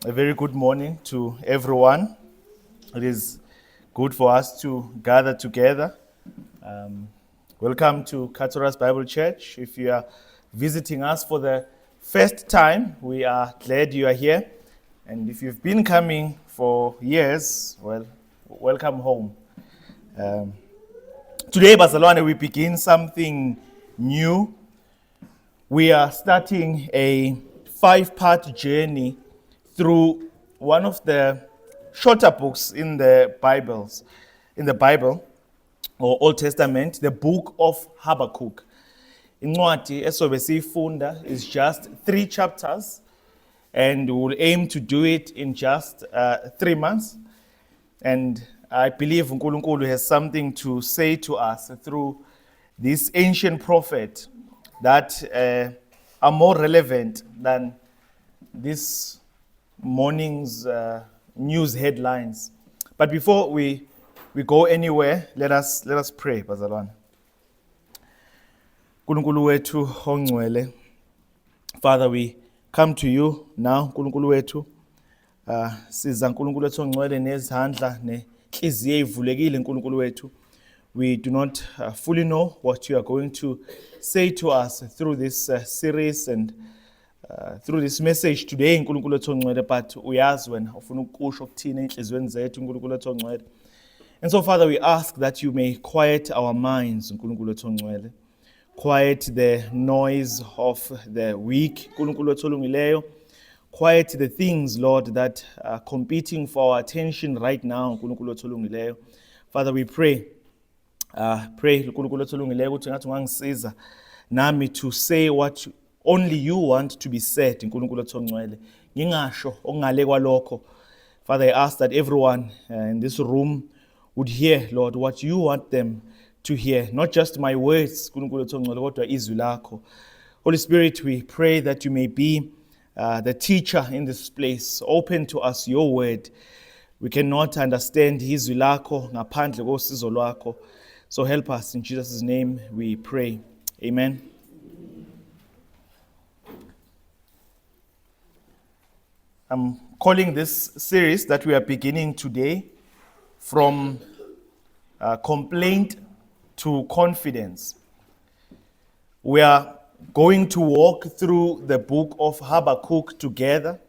A very good morning to everyone. It is good for us to gather together. Um, Welcome to Katoras Bible Church. If you are visiting us for the first time, we are glad you are here. And if you've been coming for years, well, welcome home. Um, Today, Barcelona, we begin something new. We are starting a 5-part journey through one of the shorter books in the Bible or Old Testament, the book of Habakkuk. Incwadi esobe siyifunda is just 3 chapters, and we will aim to do it in just 3 months. And I believe uNkulunkulu has something to say to us through this ancient prophet that are more relevant than this morning's news headlines. But before we go anywhere, let us pray, bazalwane. Nkulunkulu wethu ongcwele, Father, we come to you now, Nkulunkulu wethu. Siza Nkulunkulu wethu ongcwele nezandla nenhliziyo ezivulekile, Nkulunkulu wethu. We do not fully know what you are going to say to us through this series and through this message today, Nkulunkulu wethu ongcwele, but uyazi wena ufuna ukusho ukuthina enhlizweni zethu, Nkulunkulu wethu ongcwele. And so, Father, we ask that you may quiet our minds, Nkulunkulu wethu ongcwele. Quiet the noise of the week, Nkulunkulu wethu olungileyo. Quiet the things, Lord, that are competing for our attention right now, Nkulunkulu wethu olungileyo. Father, we pray, Nkulunkulu wethu olungileyo, ukuthi ngathi ungangisiza nami to say what only you want to be said, Nkulunkulu wethu ongcwele. Ngingasho okungale kwalokho. Father, I ask that everyone in this room would hear, Lord, what you want them to hear. Not just my words, Nkulunkulu wethu ongcwele, kodwa izwi lakho. Holy Spirit, we pray that you may be the teacher in this place. Open to us your word. We cannot understand izwi lakho ngaphandle kosizo lwakho. So help us. In Jesus' name we pray. Amen. I'm calling this series that we are beginning today from complaint to confidence. We are going to walk through the book of Habakkuk together.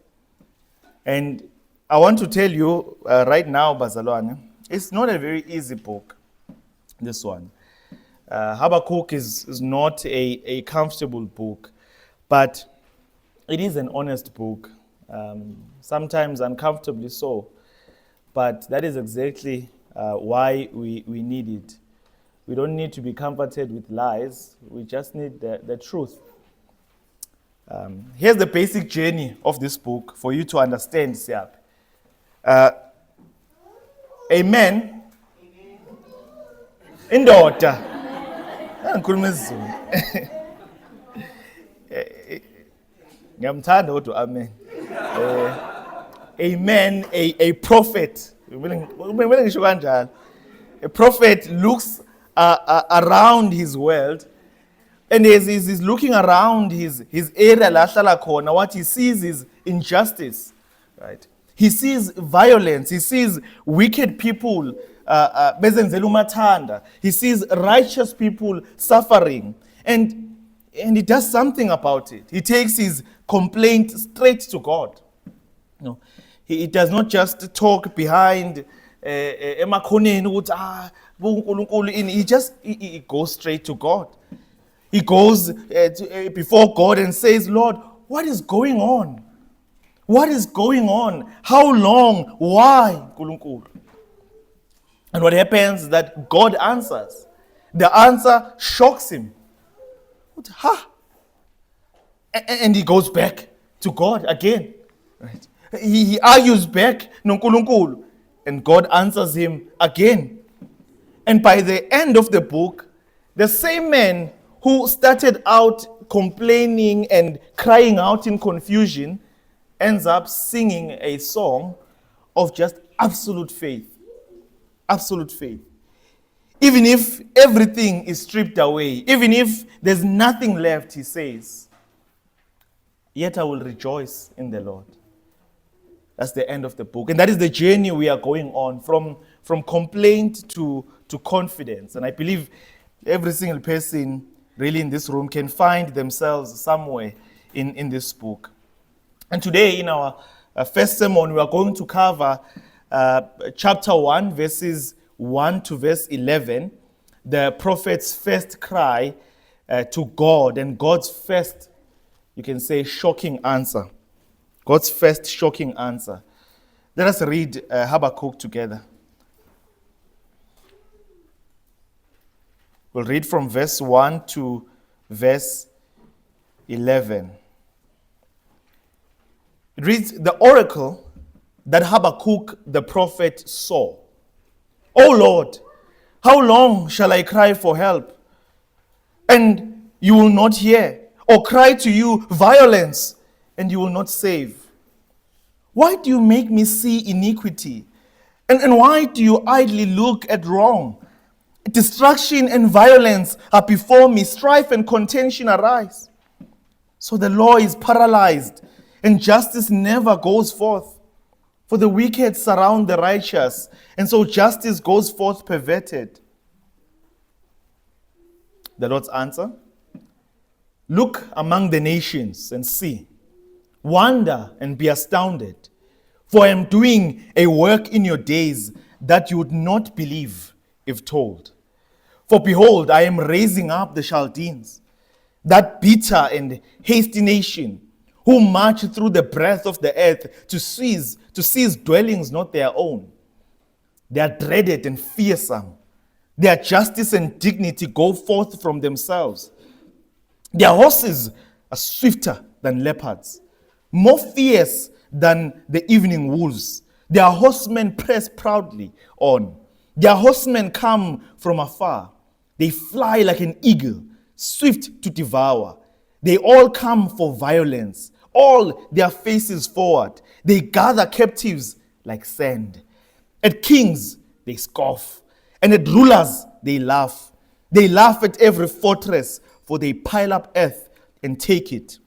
And I want to tell you right now, Bazalwane, it's not a very easy book, this one. Habakkuk is not a comfortable book, but it is an honest book, sometimes uncomfortably so. But that is exactly why we need it. We don't need to be comforted with lies. We just need the truth. Here's the basic journey of this book for you to understand, Siap. Amen. Indoda. Ngikhuluma isiZulu. Ngiyamthanda kodwa amen. Amen, a prophet. A prophet looks around his world, and as he's looking around his area la hlala khona, what he sees is injustice, right? He sees violence. He sees wicked people bezenzela umathanda. He sees righteous people suffering, and he does something about it. He takes his complaint straight to God. No, he does not just talk behind emakhoneni ukuthi uNkulunkulu ini. He goes straight to God. He goes before God and says, Lord, what is going on? What is going on? How long? Why, Nkulunkulu? And what happens is that God answers. The answer shocks him. And he goes back to God again. Right? He argues back, noNkulunkulu, and God answers him again. And by the end of the book, the same man who started out complaining and crying out in confusion ends up singing a song of just absolute faith. Absolute faith. Even if everything is stripped away, even if there's nothing left, he says, yet I will rejoice in the Lord. That's the end of the book. And that is the journey we are going on from complaint to confidence. And I believe every single person really in this room can find themselves somewhere in this book. And today in our first sermon, we are going to cover chapter 1, verses 1 to verse 11, the prophet's first cry to God and God's first, you can say, shocking answer. God's first shocking answer. Let us read Habakkuk together. We'll read from verse 1 to verse 11. It reads, the oracle that Habakkuk the prophet saw. O Lord, how long shall I cry for help, and you will not hear, or cry to you violence, and you will not save? Why do you make me see iniquity? And why do you idly look at wrong? Destruction and violence are before me, strife and contention arise. So the law is paralyzed, and justice never goes forth. For the wicked surround the righteous, and so justice goes forth perverted. The Lord's answer: look among the nations and see. Wonder and be astounded. For I am doing a work in your days that you would not believe if told. For behold, I am raising up the Chaldeans, that bitter and hasty nation, who march through the breadth of the earth to seize dwellings not their own. They are dreaded and fearsome. Their justice and dignity go forth from themselves. Their horses are swifter than leopards, more fierce than the evening wolves. Their horsemen press proudly on. Their horsemen come from afar. They fly like an eagle, swift to devour. They all come for violence, all their faces forward. They gather captives like sand. At kings they scoff, and at rulers they laugh. They laugh at every fortress, for they pile up earth and take it.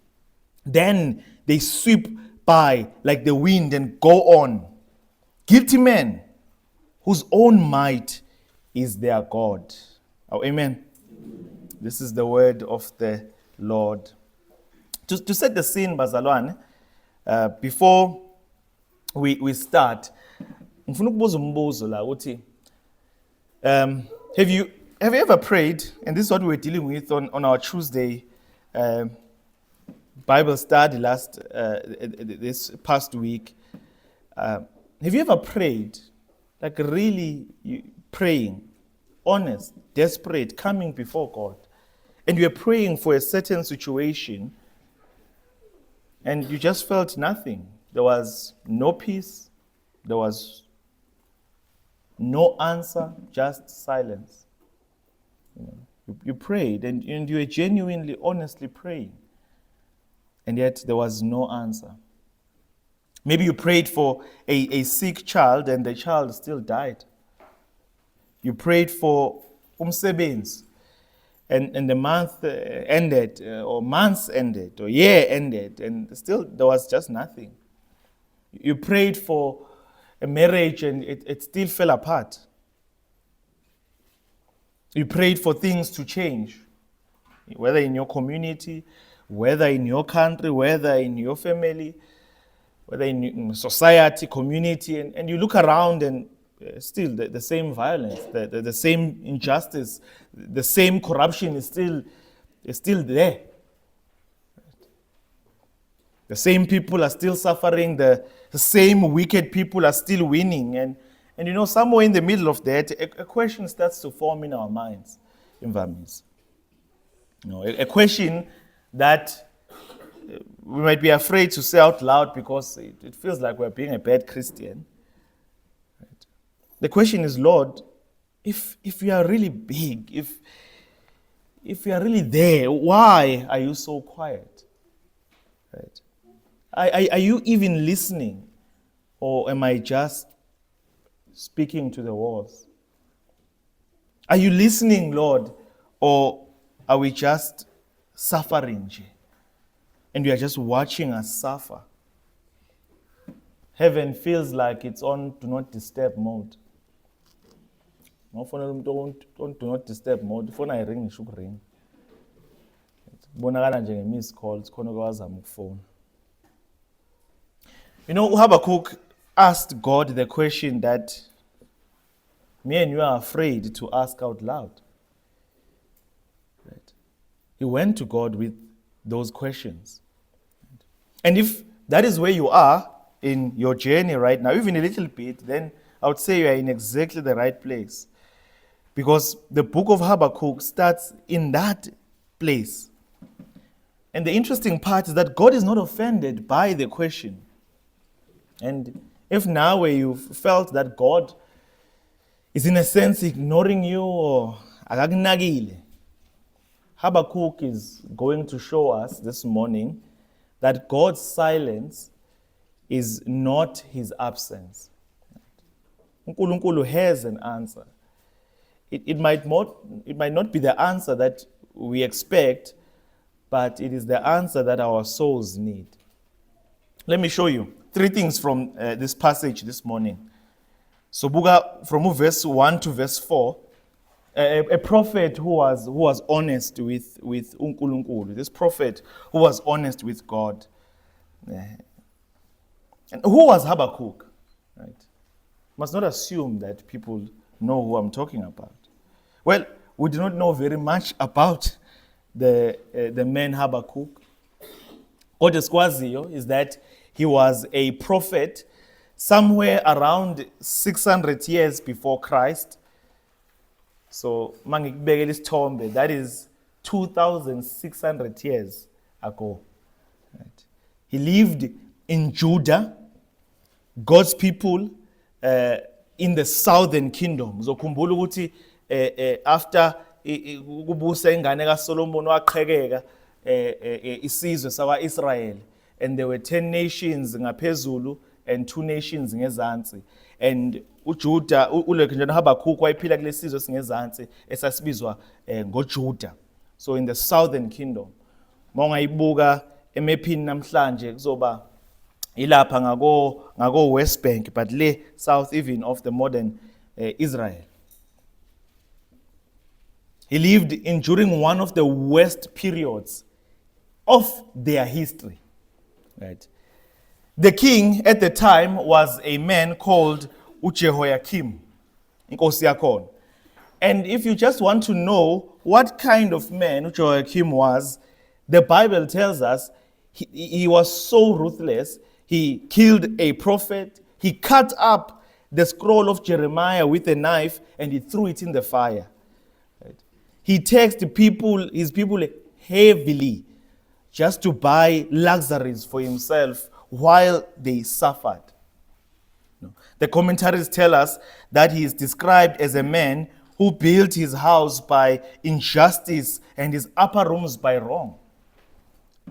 Then they sweep by like the wind and go on. Guilty men whose own might is their God. Oh, amen. This is the word of the Lord. To set the scene, bazalwane, before we start, ngifuna ukubuza umbuzo la uthi, have you ever prayed? And this is what we were dealing with on our Tuesday Bible study this past week. Have you ever prayed, like really praying, honest, desperate, coming before God, and you're praying for a certain situation, and you just felt nothing? There was no peace, there was no answer, just silence. You prayed, and you were genuinely, honestly praying, and yet there was no answer. Maybe you prayed for a sick child, and the child still died. You prayed for umsebenzi, and the month ended, or months ended, or year ended, and still there was just nothing. You prayed for a marriage, and it still fell apart. You prayed for things to change, whether in your community, whether in your country, whether in your family, whether in society, community, and you look around and still the same violence, the same injustice, the same corruption is still there. The same people are still suffering, the same wicked people are still winning. And somewhere in the middle of that, a question starts to form in our minds, in Vamis. A question that we might be afraid to say out loud because it feels like we're being a bad Christian. Right? The question is, Lord, if you are really big, if you are really there, why are you so quiet? Right? Are you even listening, or am I just speaking to the walls? Are you listening, Lord, or are we just suffering? And you are just watching us suffer. Heaven feels like it's on do not disturb mode. Mawufonela umuntu on do not disturb mode, ifona iring ngisho ukuring. Bonakala nje nge-miss call, sikhona okwazama ukufona. You know, Habakkuk asked God the question that me and you are afraid to ask out loud. Right? He went to God with those questions. And if that is where you are in your journey right now, even a little bit, then I would say you are in exactly the right place. Because the book of Habakkuk starts in that place. And the interesting part is that God is not offended by the question. And if now where you've felt that God is in a sense ignoring you or akakunakile, Habakkuk is going to show us this morning that God's silence is not his absence. uNkulunkulu has an answer. It might not be the answer that we expect, but it is the answer that our souls need. Let me show you 3 things from this passage this morning. So buka from verse 1 to verse 4, a prophet who was honest with uNkulunkulu. This prophet who was honest with God. And who was Habakkuk? Right? Must not assume that people know who I'm talking about. Well, we do not know very much about the man Habakkuk. What is that he was a prophet somewhere around 600 years before Christ. So, that is 2,600 years ago. Right? He lived in Judah, God's people in the southern kingdom. Uzokhumbula ukuthi after ukubusa ingane kaSolomon waqhekeka isizwe sakwa-Israel, and there were 10 nations ngaphezulu and 2 nations ngezansi, and uJuda uLekhenjana Habakkuk wayephila kule sizwe singezansi esasibizwa ngoJuda, so in the southern kingdom. Mongayibuka emephini namhlanje kuzoba ilapha ngako West Bank, but le south even of the modern Israel. He lived during one of the worst periods of their history. Right? The king at the time was a man called uJehoiakim, inkosi yakhona. And if you just want to know what kind of man uJehoiakim was, the Bible tells us he was so ruthless. He killed a prophet. He cut up the scroll of Jeremiah with a knife and he threw it in the fire. Right? He taxed his people heavily just to buy luxuries for himself while they suffered. The commentaries tell us that he is described as a man who built his house by injustice and his upper rooms by wrong.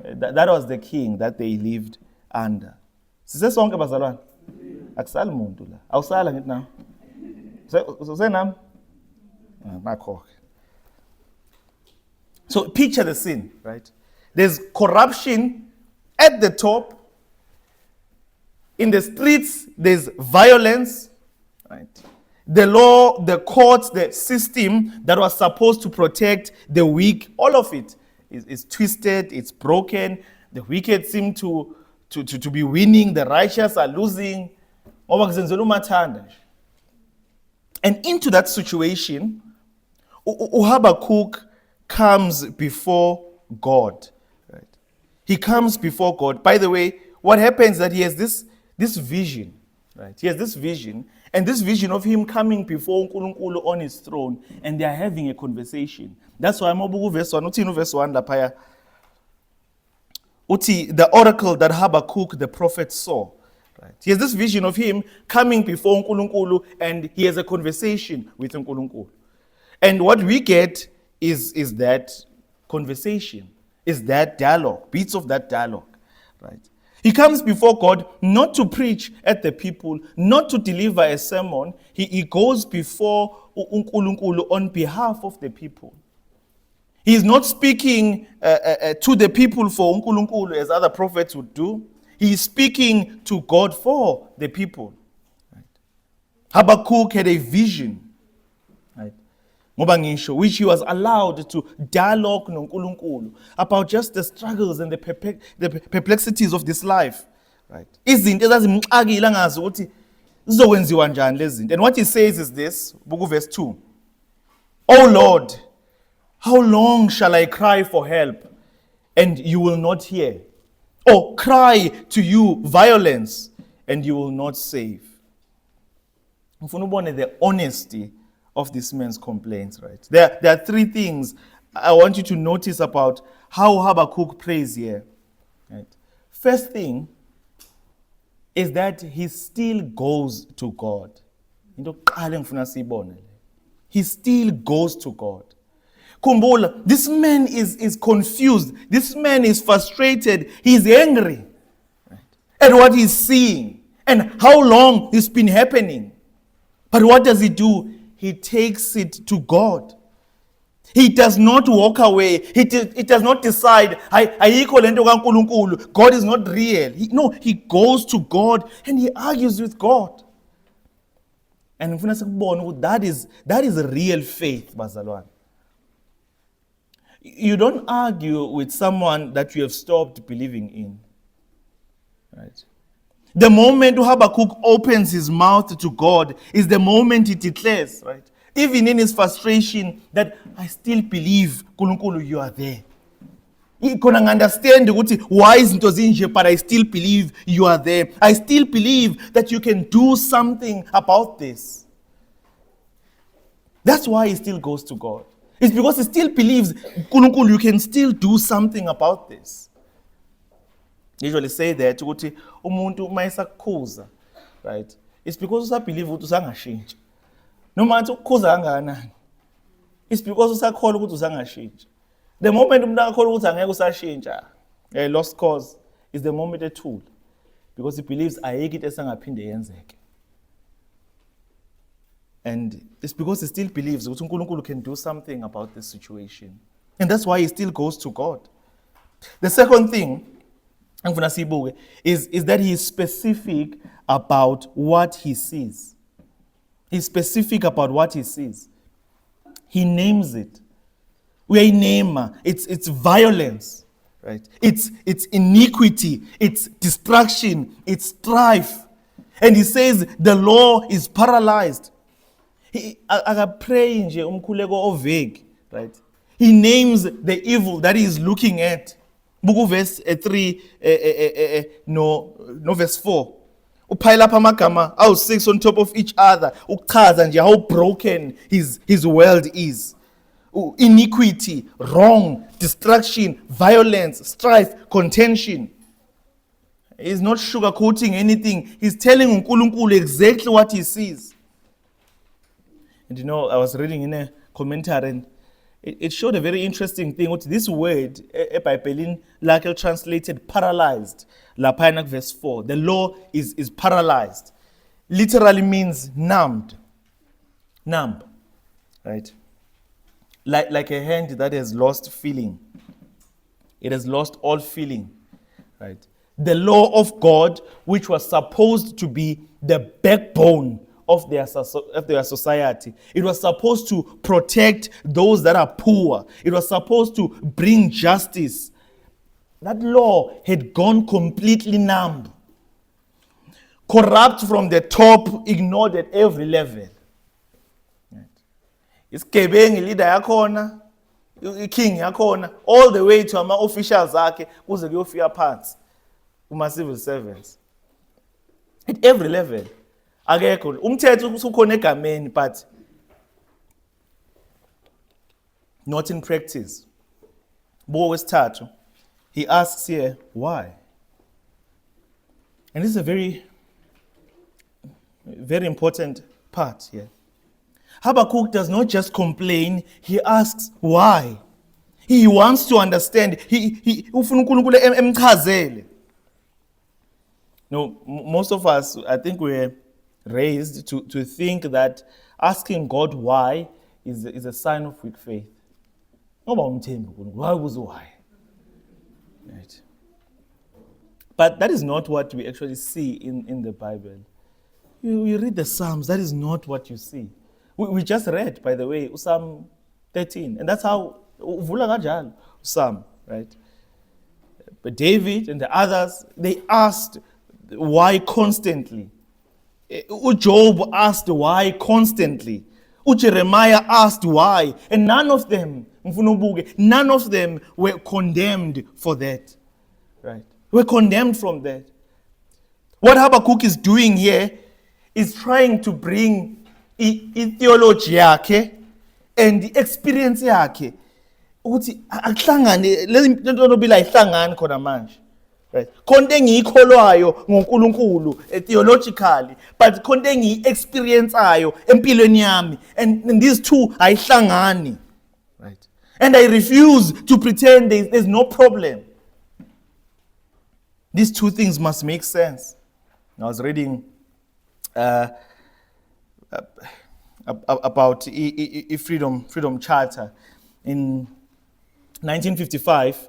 That was the king that they lived under. Sisesonke bazalwane. Akusali umuntu la. Awusala ngithi na. Usenami? Nakho. So picture the scene, right? There's corruption at the top. In the streets, there's violence, right? The law, the courts, the system that was supposed to protect the weak, all of it is twisted, it's broken. The wicked seem to be winning, the righteous are losing. And into that situation, Habakkuk comes before God. Right? He comes before God. By the way, what happens is that he has this vision, right? He has this vision, and this vision of him coming before uNkulunkulu on his throne, and they are having a conversation. That's why Mabuku verse 1, uthi verse 1 lapha. Uti, the oracle that Habakkuk the prophet saw. Right? He has this vision of him coming before uNkulunkulu, and he has a conversation with uNkulunkulu. And what we get is that conversation, is that dialogue, bits of that dialogue, right? He comes before God not to preach at the people, not to deliver a sermon. He goes before uNkulunkulu on behalf of the people. He is not speaking to the people for uNkulunkulu as other prophets would do. He is speaking to God for the people. Right? Habakkuk had a vision. Right? Which he was allowed to dialogue noNkulunkulu about just the struggles and the perplexities of this life. Right? Izinto ezazimxakile angazi ukuthi zizokwenziwa njani lezi zinto. And what he says is this, book of verse 2. Oh Lord, how long shall I cry for help and you will not hear? Or cry to you violence and you will not save? Ufuna ubone the honesty of this man's complaints, right? There are three things I want you to notice about how Habakkuk prays here. Right? First thing is that he still goes to God. He still goes to God. Kumbula, this man is confused. This man is frustrated. He's angry, right, at what he's seeing and how long it's been happening. But what does he do? He takes it to God. He does not walk away. He does not decide, God is not real. He goes to God and he argues with God. And that is real faith, bazalwane. You don't argue with someone that you have stopped believing in. Right? The moment Habakkuk opens his mouth to God is the moment he declares, right? Even in his frustration, that I still believe, Nkulunkulu, you are there. He can understand why izinto zinje, but I still believe you are there. I still believe that you can do something about this. That's why he still goes to God. It's because he still believes, Nkulunkulu, you can still do something about this. Usually say that umuntu mayesakukhuza, right? It's because usabelieve ukuthi usangashintsha. Noma athi ukukhuza kangakanani. It's because usakholwa ukuthi usangashintsha. The moment umuntu akholwa ukuthi angeke usashintsha, a lost cause, is the moment ethula. Because he believes ayikho into esangaphinde yenzeke. And it's because he still believes that uNkulunkulu can do something about this situation. And that's why he still goes to God. The second thing is that he is specific about what he sees. He's specific about what he sees. He names it. We are a namer. It's violence, right? It's iniquity. It's destruction. It's strife. And he says the law is paralyzed. Right? He names the evil that he is looking at. Book verse 3, verse 4. Upile up amagama awu-6 on top of each other. Ukuchaza nje how broken his world is. Iniquity, wrong, destruction, violence, strife, contention. He's not sugarcoating anything. He's telling uNkulunkulu exactly what he sees. And I was reading in a commentary and it showed a very interesting thing. This word, eBhayibhelini lakhe translated paralyzed, lapha verse 4. The law is paralyzed. Literally means numbed. Numb. Right? Like a hand that has lost feeling. It has lost all feeling. Right? The law of God, which was supposed to be the backbone of their society. It was supposed to protect those that are poor. It was supposed to bring justice. That law had gone completely numb. Corrupt from the top, ignored at every level. Isigebengu leader yakhona, king yakhona, all the way to ama officials akhe kuze kuyofika phansi kuma civil servants. At every level. Akekho umthetho usukhona egameni but not in practice. Buko kwesithathu, he asks here why. And this is a very, very important part here. Habakkuk does not just complain, he asks why. He wants to understand. He ufuna uNkulunkulu emchazele. Most of us, I think we're raised to think that asking God why is a sign of weak faith. Why? Right. But that is not what we actually see in the Bible. You read the Psalms, that is not what you see. We just read, by the way, Psalm 13. And that's how, Psalm, right? But David and the others, they asked why constantly. Job asked why constantly. Jeremiah asked why. And none of them were condemned for that. Right? We're condemned from that. What Habakkuk is doing here is trying to bring theology yakhe and the experience yakhe ukuthi akuhlangane lento nobila ihlangane khona manje, right? Konke engiyikholwayo ngoNkulunkulu theologically, but konke engiyi-experienceayo empilweni yami, and these two ayihlangani, right? And I refuse to pretend there's no problem. These two things must make sense. I was reading about Freedom Charter. In 1955,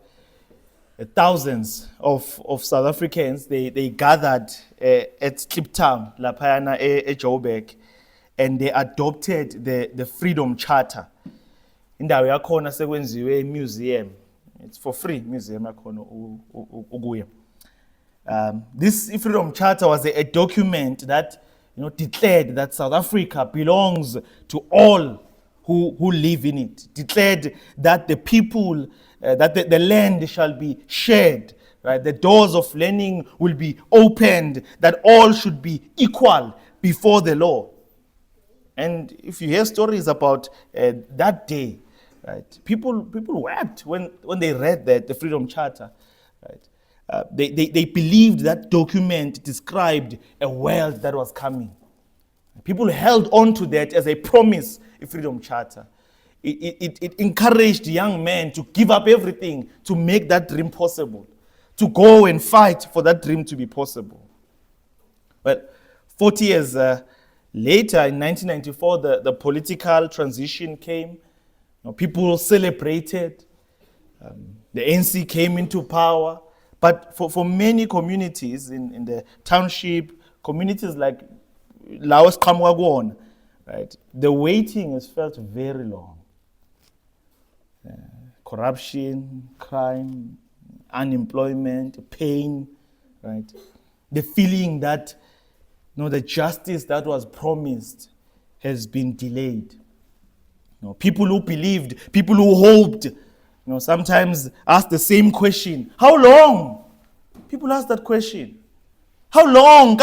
thousands of South Africans, they gathered at Kliptown, Lapayana Joburg, and they adopted the Freedom Charter. Indawo yakhona sekwenziwe museum. It's for free, museum yakhona ukuya. This Freedom Charter was a document that declared that South Africa belongs to all who live in it. Declared that the people, that the land shall be shared, right? The doors of learning will be opened, that all should be equal before the law. And if you hear stories about that day, right, people wept when they read the Freedom Charter, right? They believed that document described a world that was coming. People held on to that as a promise, a Freedom Charter. It encouraged young men to give up everything to make that dream possible, to go and fight for that dream to be possible. Well, 40 years later, in 1994, the political transition came. People celebrated. The ANC came into power. But for many communities in the township, communities like Laos Kamwagwon, right, the waiting has felt very long. Corruption, crime, unemployment, pain, right? The feeling that the justice that was promised has been delayed. People who believed, people who hoped, sometimes ask the same question. How long? People ask that question. How long?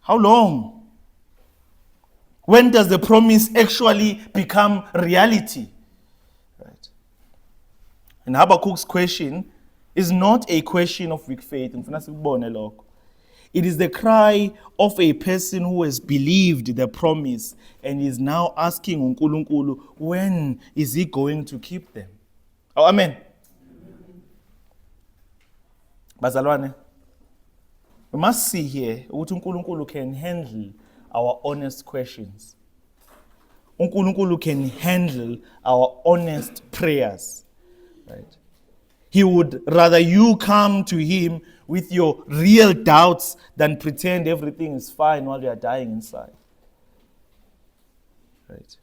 How long? When does the promise actually become reality? Right. And Habakkuk's question is not a question of weak faith. It is the cry of a person who has believed the promise and is now asking uNkulunkulu, when is he going to keep them? Oh, amen. Bazalwane, we must see here ukuthi uNkulunkulu can handle our honest questions. uNkulunkulu can handle our honest prayers. Right? He would rather you come to him with your real doubts than pretend everything is fine while you are dying inside. Right?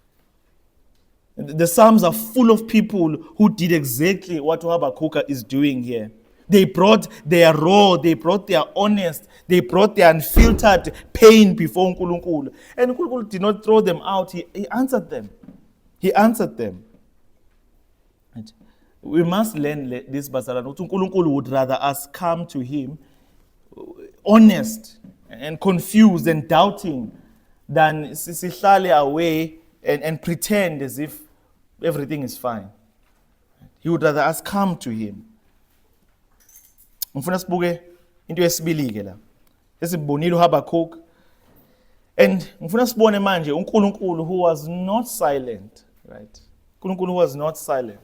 The Psalms are full of people who did exactly what Habakkuk is doing here. They brought their raw, they brought their honest, they brought their unfiltered pain before uNkulunkulu. And uNkulunkulu did not throw them out, he answered them. He answered them. Right? We must learn this, Bazalwane. uNkulunkulu would rather us come to him honest and confused and doubting than sihlale away and pretend as if everything is fine. He would rather us come to him. Ngifuna sibuke into yesibili ke la. Esibonile uHabakkuk. And ngifuna sibone manje uNkulunkulu who was not silent, right? uNkulunkulu who was not silent.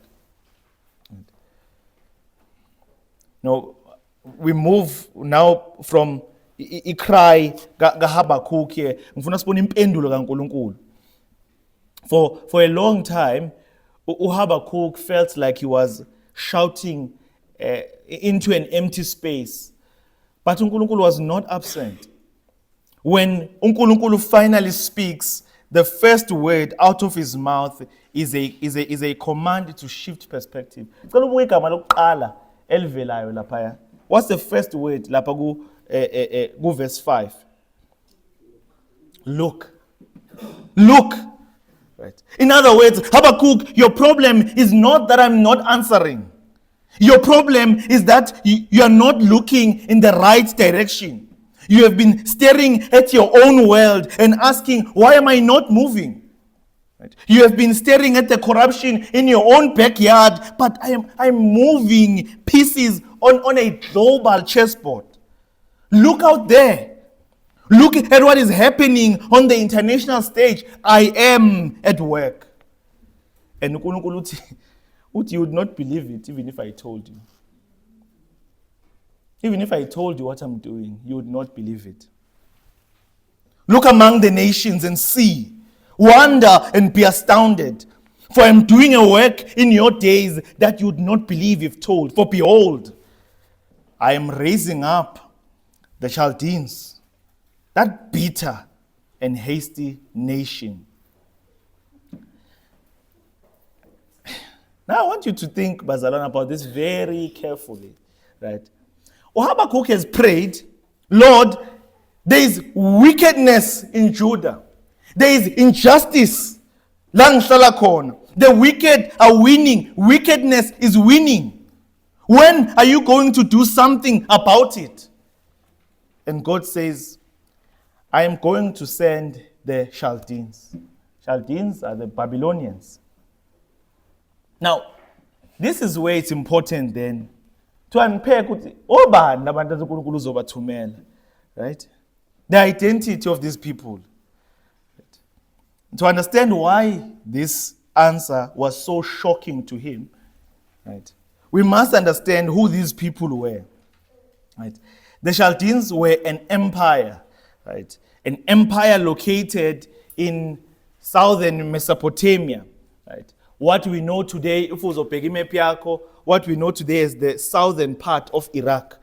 No, we move now from cry kaHabakkuk here. Ngifuna sibone impendulo kaNkulunkulu. For a long time, uHabakkuk felt like he was shouting into an empty space. But uNkulunkulu was not absent. When uNkulunkulu finally speaks, the first word out of his mouth is a command to shift perspective. What's the first word lapha ku verse 5? Look. Look. Right. In other words, Habakkuk, your problem is not that I'm not answering. Your problem is that you are not looking in the right direction. You have been staring at your own world and asking, why am I not moving? Right? You have been staring at the corruption in your own backyard, but I'm moving pieces on a global chessboard. Look out there. Look at what is happening on the international stage. I am at work. And uNkulunkulu uthi, you would not believe it even if I told you. Even if I told you what I'm doing, you would not believe it. Look among the nations and see. Wonder and be astounded. For I'm doing a work in your days that you would not believe if told. For behold, I am raising up the Chaldeans, that bitter and hasty nation. Now I want you to think, Bazalwane, about this very carefully, right? Habakkuk has prayed, Lord, there is wickedness in Judah. There is injustice. The wicked are winning. Wickedness is winning. When are you going to do something about it? And God says, I am going to send the Chaldeans. Chaldeans are the Babylonians. Now, this is where it's important then to unpack right? The identity of these people. Right? To understand why this answer was so shocking to him, right? We must understand who these people were. Right? The Chaldeans were an empire, right? An empire located in southern Mesopotamia, right? What we know today, if it was what we know today is the southern part of Iraq,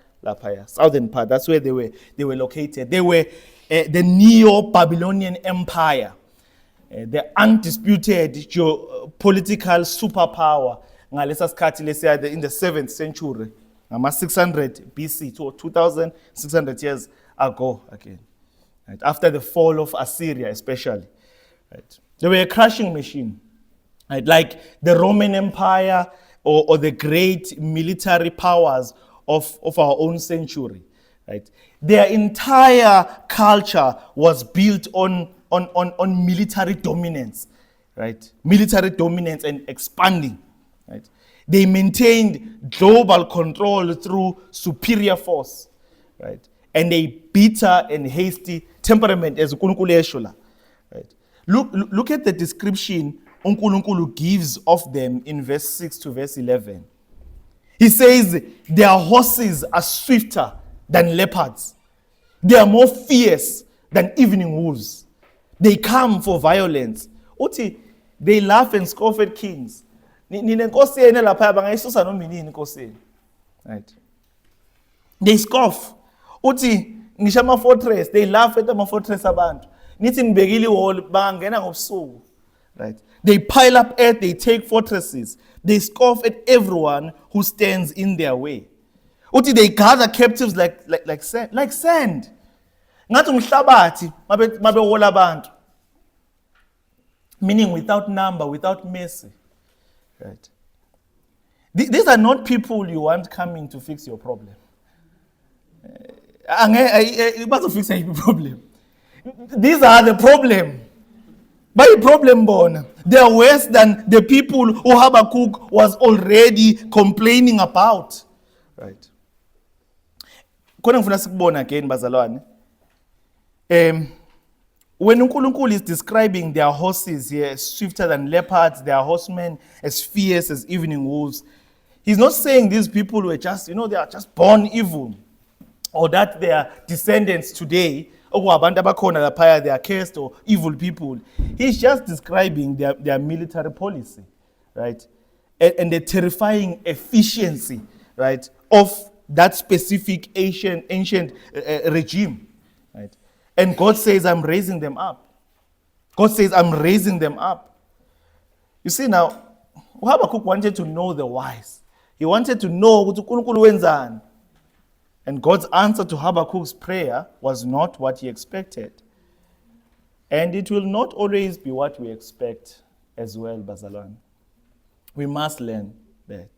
southern part. That's where they were located. They were the Neo-Babylonian Empire, the undisputed geopolitical superpower. In the 7th century, 600 BC, so 2,600 years ago again. Right? After the fall of Assyria, especially, right? They were a crushing machine. Right, like the Roman Empire or the great military powers of our own century. Right? Their entire culture was built on military dominance. Right? Military dominance and expanding. Right? They maintained global control through superior force. Right? And a bitter and hasty temperament, as uNkulunkulu esho. Right? Look at the description uNkulunkulu gives of them in verse 6 to verse 11. He says, their horses are swifter than leopards. They are more fierce than evening wolves. They come for violence. Uthi, they laugh and scoff at kings. Right? They scoff. Uthi, ngishama fortress. They laugh at the fortress abantu. Nithi ngibekile wall bangena ngobusuku. Right? They pile up earth, they take fortresses. They scoff at everyone who stands in their way. Uthi, they gather captives like sand. Ngathi umhlabathi mabe wola abantu. Meaning without number, without mercy. Right? These are not people you want coming to fix your problem. Fix your problem. These are the problem. By problem born, they are worse than the people who Habakkuk was already complaining about. Right? Khona ngifuna sikubona again bazalwane. When uNkulunkulu is describing their horses here swifter than leopards, their horsemen as fierce as evening wolves, he's not saying these people were just, they are just born evil, or that their descendants today, they are cursed or evil people. He's just describing their military policy, right? And the terrifying efficiency, right, of that specific ancient regime, right? And God says, I'm raising them up. God says, I'm raising them up. You see now, Habakkuk wanted to know the whys. He wanted to know ukuthi uNkulunkulu wenzani. And God's answer to Habakkuk's prayer was not what he expected. And it will not always be what we expect as well, Bazalwane. We must learn that.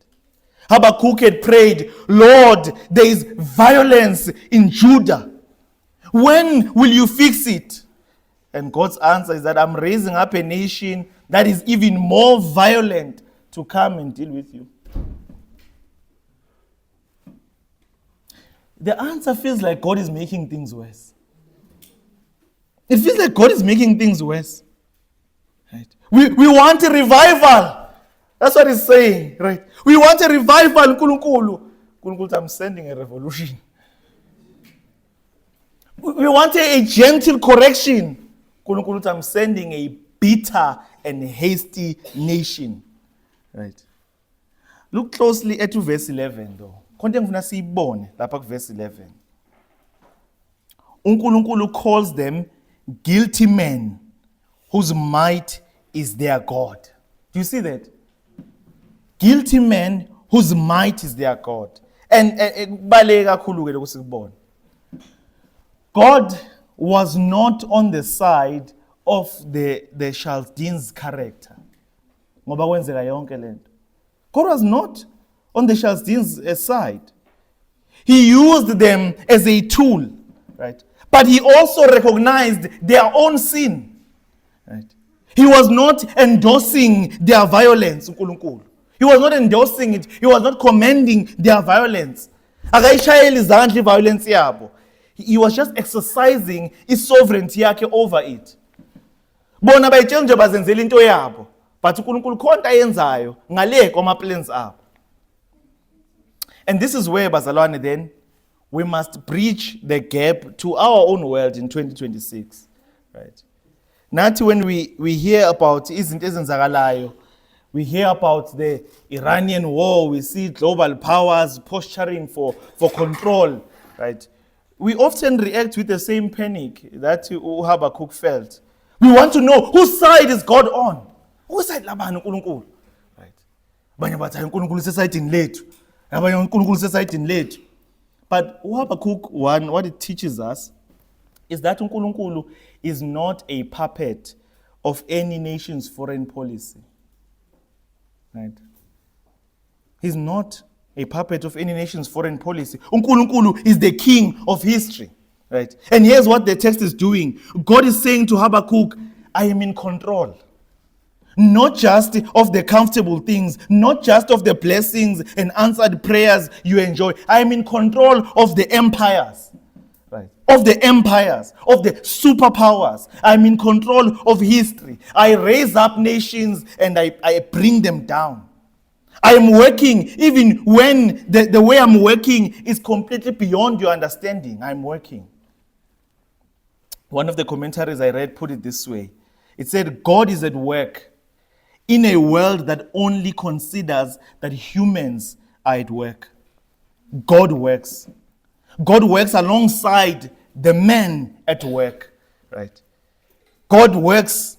Habakkuk had prayed, Lord, there is violence in Judah. When will you fix it? And God's answer is that I'm raising up a nation that is even more violent to come and deal with you. The answer feels like God is making things worse. It feels like God is making things worse. Right? We want a revival. That's what he's saying, right? We want a revival, Nkulunkulu. I'm sending a revolution. We want a gentle correction. Nkulunkulu, I'm sending a bitter and hasty nation. Right? Look closely at verse 11 though. Konke ngifuna siyibone lapha verse 11. uNkulunkulu calls them guilty men whose might is their God. Do you see that? Guilty men whose might is their God. And kubaleka kakhulu ke lokho sikubona. God was not on the side of the Chaldeans' character. Ngoba kwenzeka yonke lento. God was not on the Chaldeans' side. He used them as a tool, right? But he also recognized their own sin, right? He was not endorsing their violence, uNkulunkulu. He was not endorsing it. He was not commending their violence. Akayishayeli izandla violence yabo. He was just exercising his sovereignty yakhe over it. Bona bayitshela nje bazenzela into yabo, but uNkulunkulu khonto ayenzayo ngale kwama plans abo. And this is where, Bazalwane, then, we must bridge the gap to our own world in 2026. Right? Not when we hear about izinto ezenzakalayo, we hear about the Iranian war, we see global powers posturing for control. Right? We often react with the same panic that Habakkuk felt. We want to know whose side is God on. Whose side labani uNkulunkulu? Right? Abanye bathi uNkulunkulu sesayidini lethu. But Habakkuk 1, what it teaches us is that uNkulunkulu is not a puppet of any nation's foreign policy. Right? He's not a puppet of any nation's foreign policy. uNkulunkulu is the king of history. Right? And here's what the text is doing. God is saying to Habakkuk, I am in control. Not just of the comfortable things, not just of the blessings and answered prayers you enjoy. I am in control of the empires, right? Of the empires, of the superpowers. I'm in control of history. I raise up nations and I bring them down. I am working even when the way I'm working is completely beyond your understanding. I'm working. One of the commentaries I read put it this way. It said, God is at work in a world that only considers that humans are at work. God works. God works alongside the men at work, right? God works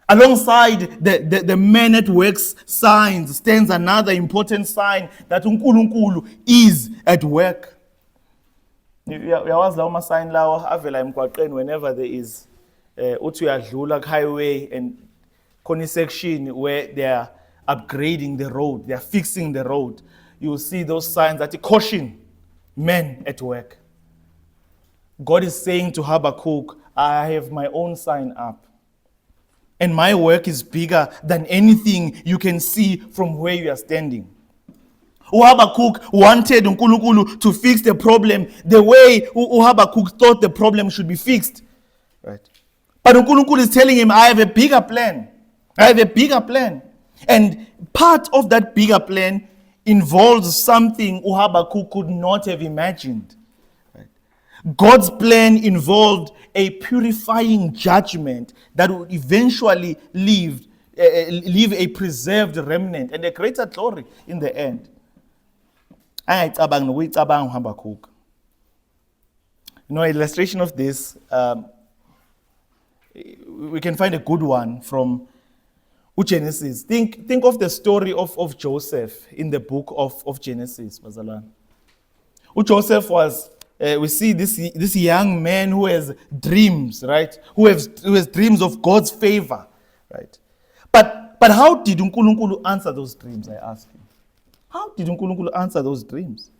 alongside the men at work's signs stands another important sign that uNkulunkulu is at work. Uyawazi lawo ma-sign lawo avela emgwaqeni whenever there is uthi uyadlula highway and section where they are upgrading the road, they are fixing the road. You will see those signs that caution men at work. God is saying to Habakkuk, I have my own sign up. And my work is bigger than anything you can see from where you are standing. Habakkuk wanted uNkulunkulu to fix the problem the way Habakkuk thought the problem should be fixed. Right? But uNkulunkulu is telling him, I have a bigger plan. I have a bigger plan. And part of that bigger plan involves something Habakkuk could not have imagined. Right? God's plan involved a purifying judgment that would eventually leave a preserved remnant and a greater glory in the end. angayicabanga nokuyicabanga uHabakkuk. Illustration of this, we can find a good one from Genesis. Think of the story of Joseph in the book of Genesis, bazalwane. Joseph was, we see this young man who has dreams, right? Who has dreams of God's favor, right? But how did uNkulunkulu answer those dreams, I ask you? How did uNkulunkulu answer those dreams?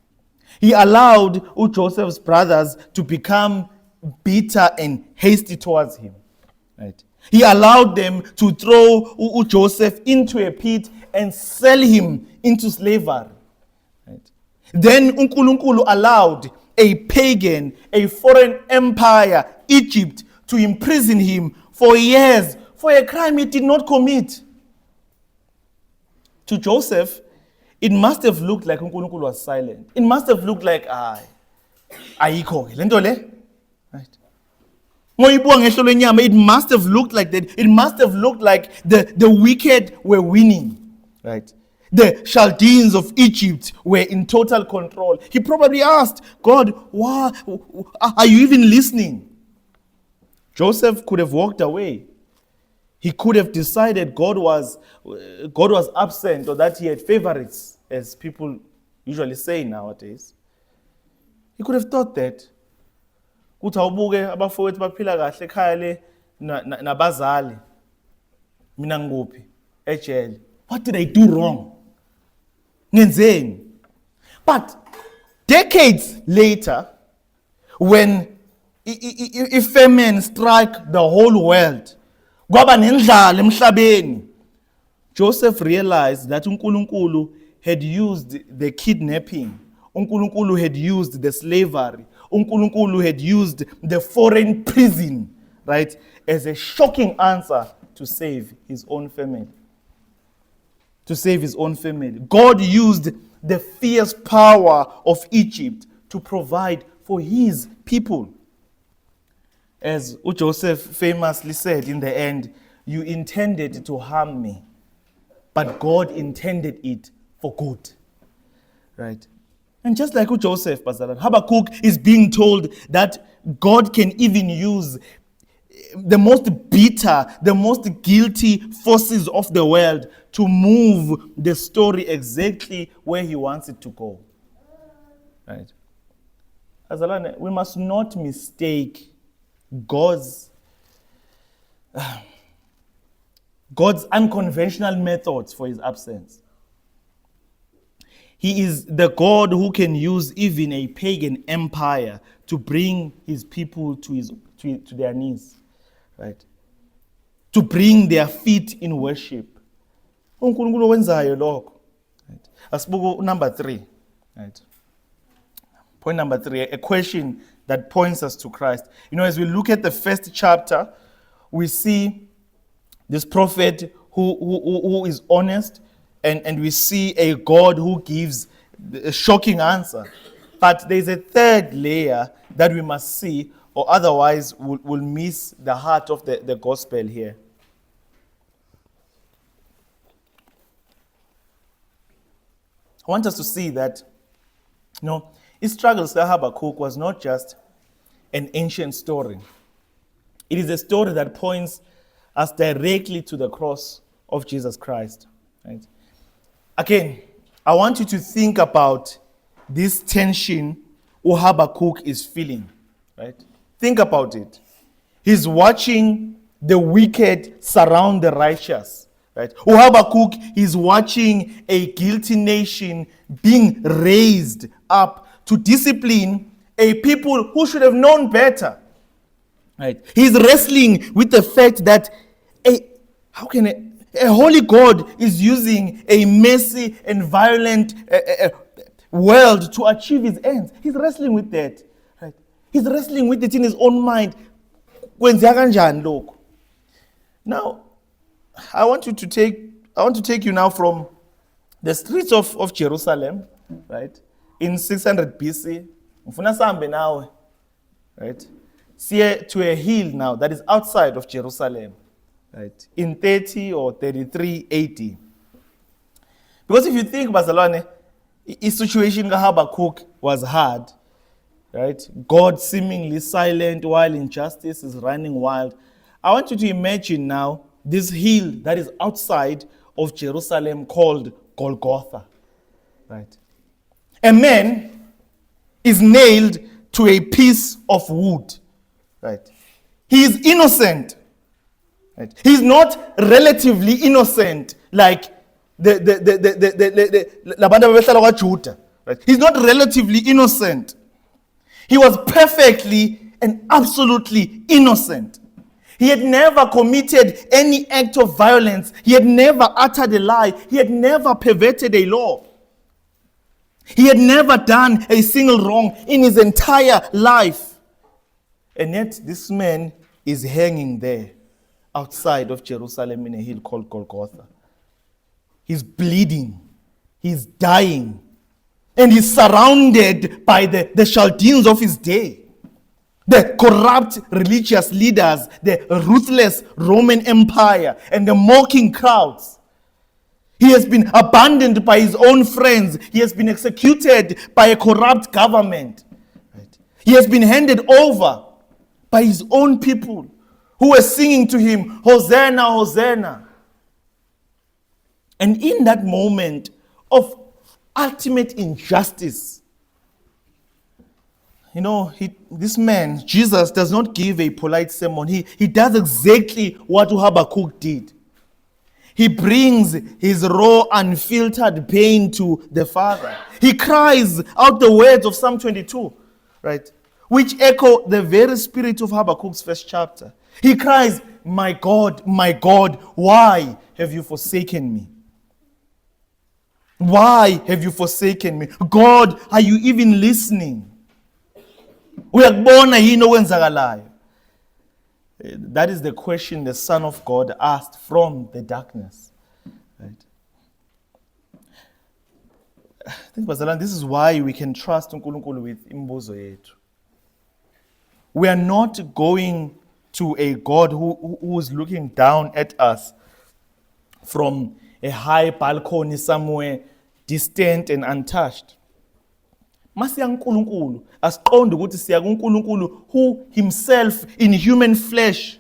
He allowed Joseph's brothers to become bitter and hasty towards him, right? He allowed them to throw Joseph into a pit and sell him into slavery, right? Then uNkulunkulu allowed a pagan, a foreign empire, Egypt, to imprison him for years for a crime he did not commit. To Joseph, it must have looked like uNkulunkulu was silent. It must have looked like, ayikho ke lento le, right? It must have looked like that. It must have looked like the wicked were winning, right? The Chaldeans of Egypt were in total control. He probably asked, God, why are you even listening? Joseph could have walked away. He could have decided God was absent, or that he had favorites, as people usually say nowadays. He could have thought that. Kuthi awubuke abafowethu baphila kahle ekhaya le nabazali. Mina ngikuphi? Ejele. What did I do wrong? Ngenzeni? But decades later, when if famine struck the whole world, kwaba nendlala emhlabeni, Joseph realized that uNkulunkulu had used the kidnapping, uNkulunkulu had used the slavery, uNkulunkulu had used the foreign prison, right, as a shocking answer to save his own family. To save his own family. God used the fierce power of Egypt to provide for his people. As Joseph famously said in the end, you intended to harm me, but God intended it for good. Right? And just like Joseph, Habakkuk is being told that God can even use the most bitter, the most guilty forces of the world to move the story exactly where he wants it to go. Right? Azalane, we must not mistake God's unconventional methods for his absence. He is the God who can use even a pagan empire to bring his people to their knees, right? To bring their feet in worship. uNkulunkulu wenzayo lokho. Right? Asibuku number 3, right? Point number 3, a question that points us to Christ. As we look at the first chapter, we see this prophet who is honest, and we see a God who gives a shocking answer. But there's a third layer that we must see, or otherwise we'll miss the heart of the gospel here. I want us to see that, his struggles with Habakkuk was not just an ancient story. It is a story that points us directly to the cross of Jesus Christ. Right? Again, I want you to think about this tension Habakkuk is feeling. Right? Think about it. He's watching the wicked surround the righteous. Right? Habakkuk is watching a guilty nation being raised up to discipline a people who should have known better. Right? He's wrestling with the fact that a holy God is using a messy and violent world to achieve his ends. He's wrestling with that. Right? He's wrestling with it in his own mind. Now, I want to take you now from the streets of Jerusalem, right? In 600 BC, right? See to a hill now that is outside of Jerusalem, right? In 30 or 33 AD. Because if you think, Barcelona, Situation kaHabakuk was hard, right? God seemingly silent while injustice is running wild. I want you to imagine now this hill that is outside of Jerusalem called Golgotha, right? A man is nailed to a piece of wood, right? He is innocent, right? He's not relatively innocent like the right? He's not relatively innocent. He was perfectly and absolutely innocent. He had never committed any act of violence. He had never uttered a lie. He had never perverted a law. He had never done a single wrong in his entire life. And yet this man is hanging there outside of Jerusalem in a hill called Golgotha. He's bleeding. He's dying. And he's surrounded by the Chaldeans of his day. The corrupt religious leaders, the ruthless Roman Empire, and the mocking crowds. He has been abandoned by his own friends. He has been executed by a corrupt government. Right? He has been handed over by his own people who were singing to him, Hosanna, Hosanna. And in that moment of ultimate injustice, this man, Jesus, does not give a polite sermon. He does exactly what Habakkuk did. He brings his raw, unfiltered pain to the Father. He cries out the words of Psalm 22, right? Which echo the very spirit of Habakkuk's first chapter. He cries, my God, why have you forsaken me? Why have you forsaken me? God, are you even listening? That is the question the Son of God asked from the darkness. Right? I think, Bazalan, this is why we can trust uNkulunkulu with imbuzo yethu. We are not going to a God who is looking down at us from a high balcony somewhere distant and untouched. Masiya uNkulunkulu asiqonde ukuthi siya kuNkulunkulu who himself in human flesh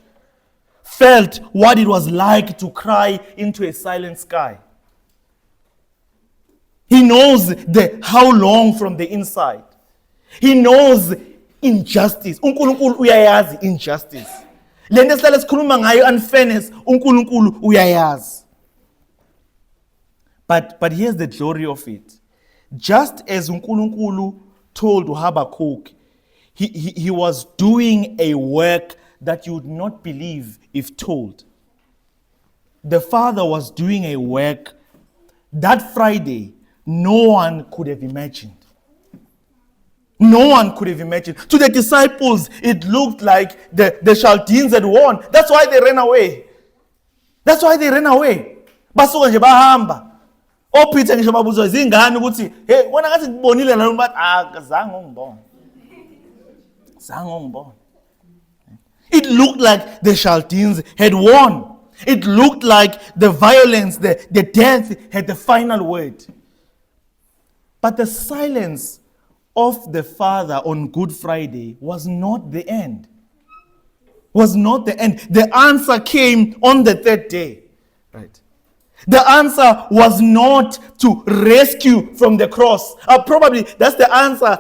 felt what it was like to cry into a silent sky. He knows the how long from the inside. He knows injustice. uNkulunkulu uyayazi injustice. Lento esihlala sikhuluma ngayo unfairness, uNkulunkulu uyayazi. But here's the glory of it. Just as uNkulunkulu told Habakkuk, he was doing a work that you would not believe if told. The Father was doing a work that Friday no one could have imagined. No one could have imagined. To the disciples, it looked like the Chaldeans had won. That's why they ran away. Basuka nje bahamba. Peter ngisho babuzwa izingane ukuthi hey wena ngathi ngibonile la umuntu bathi zange ungibone. It looked like the Chaldeans had won. It looked like the violence, the death had the final word. But the silence of the Father on Good Friday was not the end. The answer came on the third day. Right? The answer was not to rescue from the cross. Probably that's the answer.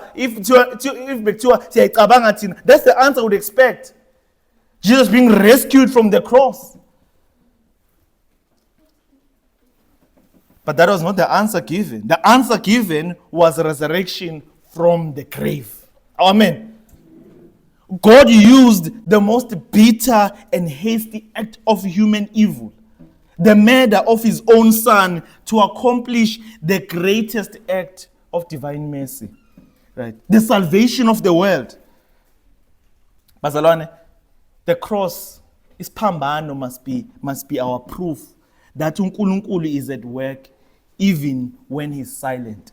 That's the answer we'd expect. Jesus being rescued from the cross. But that was not the answer given. The answer given was resurrection from the grave. Amen. God used the most bitter and hasty act of human evil, the murder of his own son, to accomplish the greatest act of divine mercy, right? The salvation of the world. Bazalwane, the cross is phambano must be our proof that uNkulunkulu is at work even when he's silent.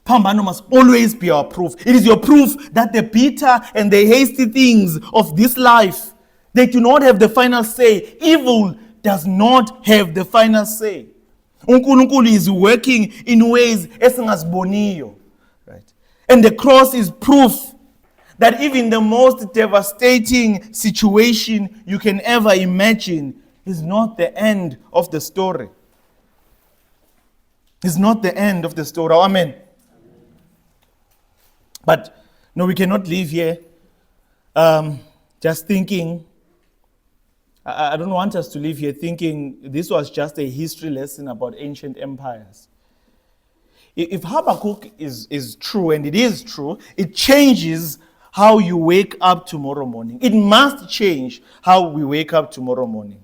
Phambano must always be our proof. It is your proof that the bitter and the hasty things of this life, they do not have the final say. Evil does not have the final say. uNkulunkulu is working in ways esingaziboniyo. Right? And the cross is proof that even the most devastating situation you can ever imagine is not the end of the story. It's not the end of the story. Amen. But no, we cannot live here just thinking. I don't want us to live here thinking this was just a history lesson about ancient empires. If Habakkuk is true, and it is true, it changes how you wake up tomorrow morning. It must change how we wake up tomorrow morning.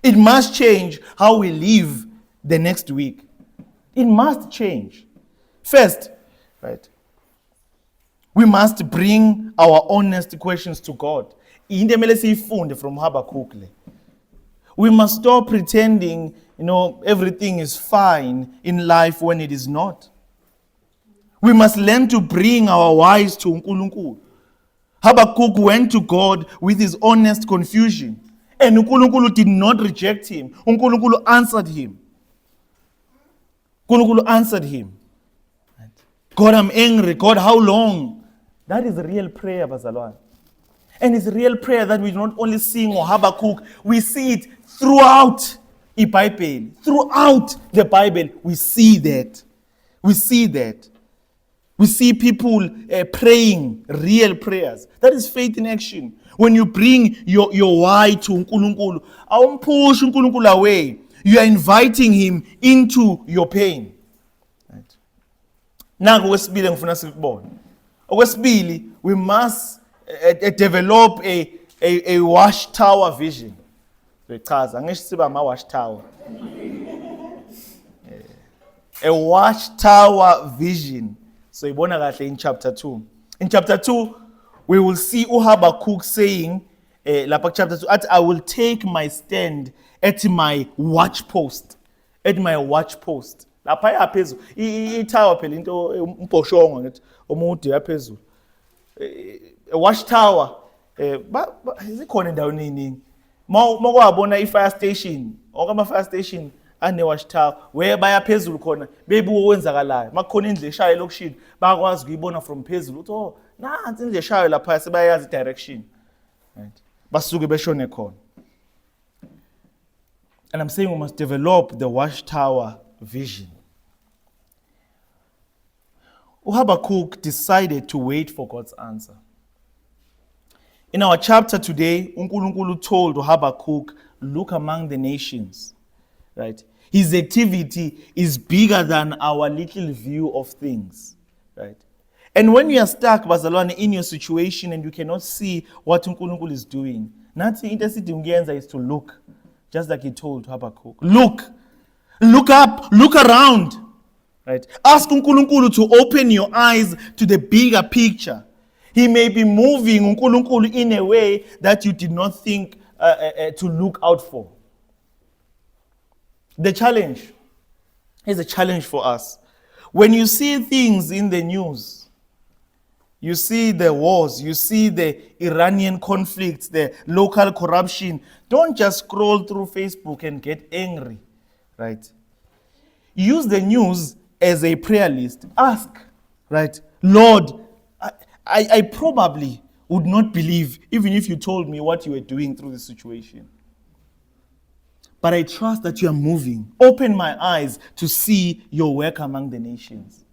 It must change how we live the next week. It must change. First, right, we must bring our honest questions to God. Into emele siyifunde from Habakkuk le. We must stop pretending, everything is fine in life when it is not. We must learn to bring our whys to uNkulunkulu. Habakkuk went to God with his honest confusion. And uNkulunkulu did not reject him. uNkulunkulu answered him. uNkulunkulu answered him. God, I'm angry. God, how long? That is real prayer, bazalwane. And it's real prayer that we not only sing or Habakkuk, we see it throughout the Bible. Throughout the Bible, we see that. We see that. We see people praying real prayers. That is faith in action. When you bring your why to uNkulunkulu, awumpush uNkulunkulu away. You are inviting him into your pain. Right? Naku okwesibili ngifuna sikubone. Okwesibili, we must develop a watchtower vision. Ngichaza ngisho siba ama watchtower. A watchtower vision. So ibona kahle in chapter 2. In chapter 2, we will see uHabakkuk saying, lapha chapter 2, I will take my stand at my watch post. At my watch post. Lapha yaphezulu. I-tower phela into umbhoshongo ngithi omude yaphezulu. A watchtower zikhona endaweni eziningi. Mawabona i-fire station, okama fire station ane watchtower where bayaphezulu khona bebuka okwenzakalayo. Makukhona indle eshayo lokushini bayakwazi ukuyibona from phezulu. Uthi nansi indle eshayo lapha sebayazi direction. Right? Basuke beshone khona. And I'm saying we must develop the watchtower vision. Habakkuk decided to wait for God's answer. In our chapter today, uNkulunkulu told Habakkuk, look among the nations. Right? His activity is bigger than our little view of things. Right? And when you are stuck, bazalwane, in your situation and you cannot see what uNkulunkulu is doing, nathi into esidinga is to look, just like he told Habakkuk. Look up, look around. Right? Ask uNkulunkulu to open your eyes to the bigger picture. He may be moving uNkulunkulu in a way that you did not think to look out for. The challenge is a challenge for us. When you see things in the news, you see the wars, you see the Iranian conflicts, the local corruption, don't just scroll through Facebook and get angry. Right? Use the news as a prayer list. Ask, right? Lord, I probably would not believe even if you told me what you were doing through the situation. But I trust that you are moving. Open my eyes to see your work among the nations.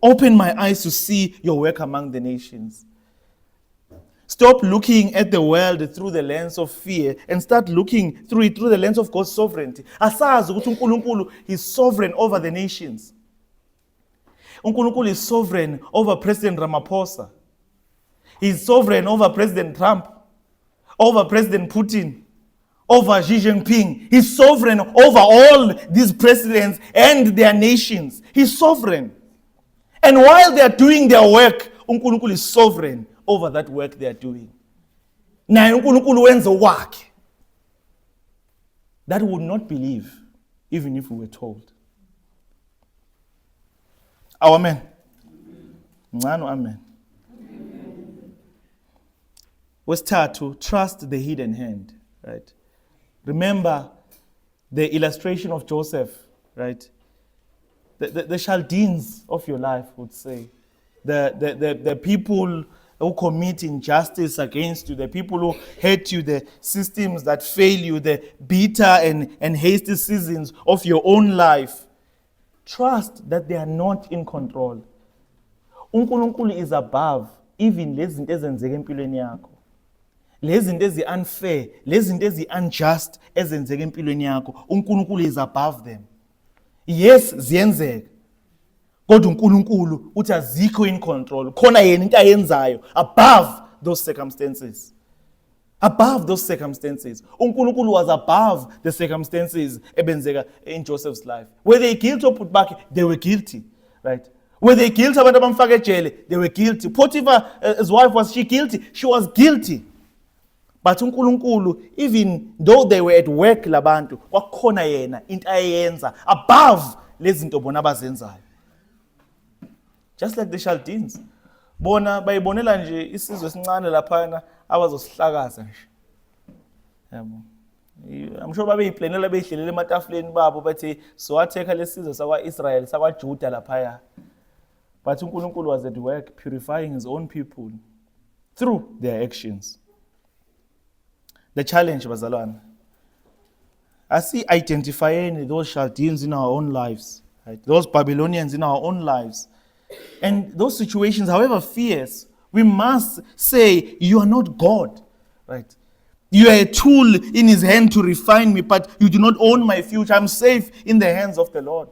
Open my eyes to see your work among the nations. Stop looking at the world through the lens of fear and start looking through it through the lens of God's sovereignty. Asazi ukuthi uNkulunkulu is sovereign over the nations. uNkulunkulu is sovereign over President Ramaphosa. He is sovereign over President Trump, over President Putin, over Xi Jinping. He's sovereign over all these presidents and their nations. He's sovereign. And while they are doing their work, uNkulunkulu is sovereign over that work they are doing. Naye uNkulunkulu wenza wakhe. That would not believe, even if we were told. Amen. Amen. Wesithathu, trust the hidden hand. Right? Remember the illustration of Joseph, right? The Chaldeans of your life would say, the people who commit injustice against you, the people who hate you, the systems that fail you, the bitter and hasty seasons of your own life. Trust that they are not in control. uNkulunkulu is above even lezi zinto ezenzeka empilweni yakho. Lezi zinto ezi-unfair, lezi zinto ezi-unjust ezenzeka empilweni yakho, uNkulunkulu is above them. Yes, ziyenzeka. Kodwa uNkulunkulu uthi azikho in control. Khona yena into ayenzayo above those circumstances. Above those circumstances. uNkulunkulu was above the circumstances ebenzeka in Joseph's life. Were they guilty or put back? They were guilty, right? Were they guilty abantu abamfaka ejele? They were guilty. Potiphar, his wife, was she guilty? She was guilty. But uNkulunkulu, even though they were at work labantu, kwakhona yena into ayenza above lezi zinto bona abazenzayo. Just like the Chaldeans. Bona bayibonela nje isizwe esincane laphana abazosihlakaza nje. Yabo. I'm sure babeyiplanela beyihlelele ematafuleni babo bathi siwatheka lesizwe sakwa-Israel sakwaJuda laphaya. But uNkulunkulu was at work purifying his own people through their actions. The challenge, bazalwane, identifying those Chaldeans in our own lives, right? Those Babylonians in our own lives. And those situations, however fierce, we must say, you are not God, right? You are a tool in his hand to refine me, but you do not own my future. I'm safe in the hands of the Lord.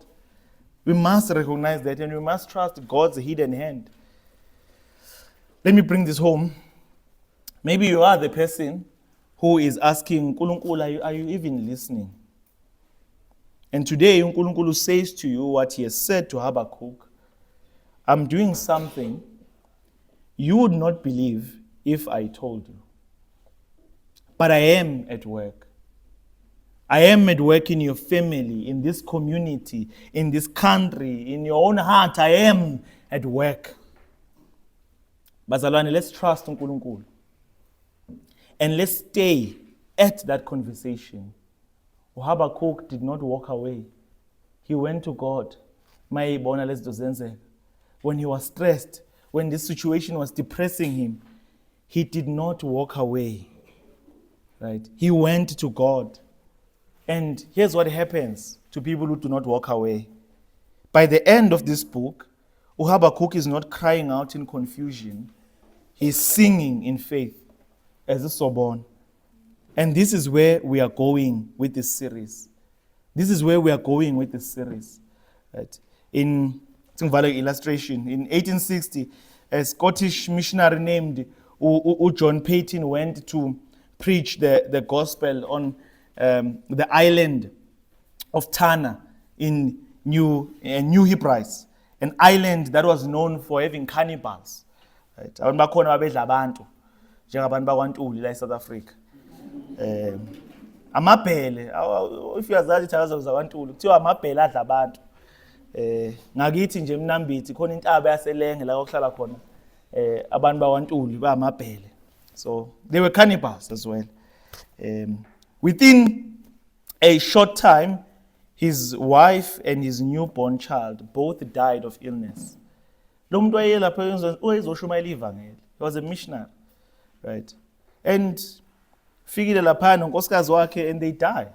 We must recognize that, and we must trust God's hidden hand. Let me bring this home. Maybe you are the person who is asking, uNkulunkulu, are you even listening? And today, uNkulunkulu says to you what he has said to Habakkuk. I'm doing something you would not believe if I told you. But I am at work. I am at work in your family, in this community, in this country, in your own heart. I am at work. Bazalwane, let's trust uNkulunkulu. And let's stay at that conversation. Habakkuk did not walk away. He went to God. When he was stressed, when this situation was depressing him, he did not walk away. Right? He went to God. And here's what happens to people who do not walk away. By the end of this book, Habakkuk is not crying out in confusion. He's singing in faith as a Sobon. And this is where we are going with this series. This is where we are going with this series. Right? In illustration, in 1860, a Scottish missionary named John Peyton went to preach the gospel on the island of Tana in New Hebrides, an island that was known for having cannibals. Right? Abantu bakhona babedla abantu njengabantu bakwaNtuli la eSouth Africa. Amabhele, if uyazazi ithakazo zakwaNtuli kuthiwa amabhele adla abantu. Ngakithi nje eMnambithi khona intaba yaselenge la okuhlala khona abantu bakwaNtuli baamabhele. So they were cannibals as well. Within a short time, his wife and his newborn child both died of illness. Lo muntu wayelapha uyezoshumayela ivangeli. He was a missionary, right? And fikile lapha nonkosikazi wakhe and they die.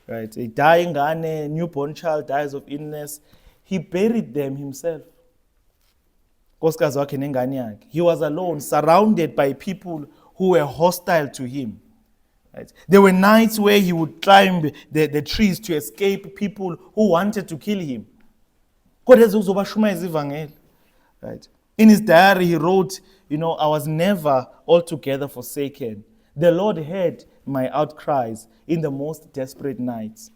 Right? They die ingane, newborn child dies of illness. He buried them himself. Nkosikazi wakhe nengane yakhe. He was alone, surrounded by people who were hostile to him. Right? There were nights where he would climb the trees to escape people who wanted to kill him. Right? In his diary, he wrote, I was never altogether forsaken. The Lord heard my outcries in the most desperate nights.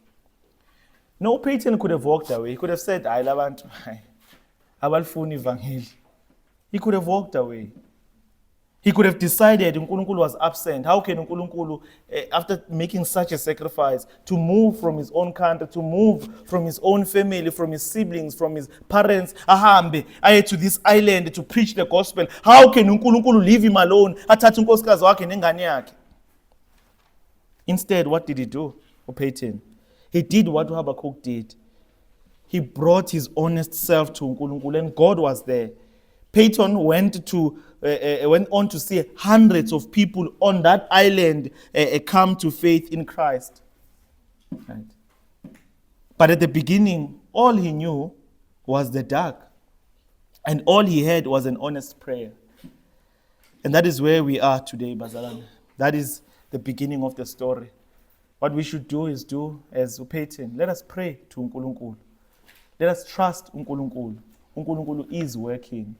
No, Peyton could have walked away. He could have said, I love you. He could have walked away. He could have decided uNkulunkulu was absent. How can uNkulunkulu, after making such a sacrifice, to move from his own country, to move from his own family, from his siblings, from his parents, ahambe aye to this island to preach the gospel? How can uNkulunkulu leave him alone? Athathe unkosikazi wakhe nengane yakhe. Instead, what did he do? Peyton, He did what Habakkuk did. He brought his honest self to uNkulunkulu, and God was there. Peyton went on to see hundreds of people on that island come to faith in Christ. Right. But at the beginning, all he knew was the dark. And all he had was an honest prayer. And that is where we are today, Bazalwane. That is the beginning of the story. What we should do is do as Peyton. Let us pray to uNkulunkulu. Let us trust uNkulunkulu. uNkulunkulu is working,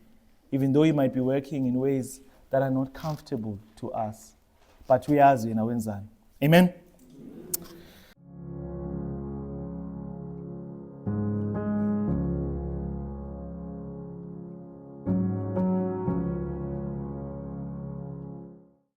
even though he might be working in ways that are not comfortable to us. But we are wenzani. Amen.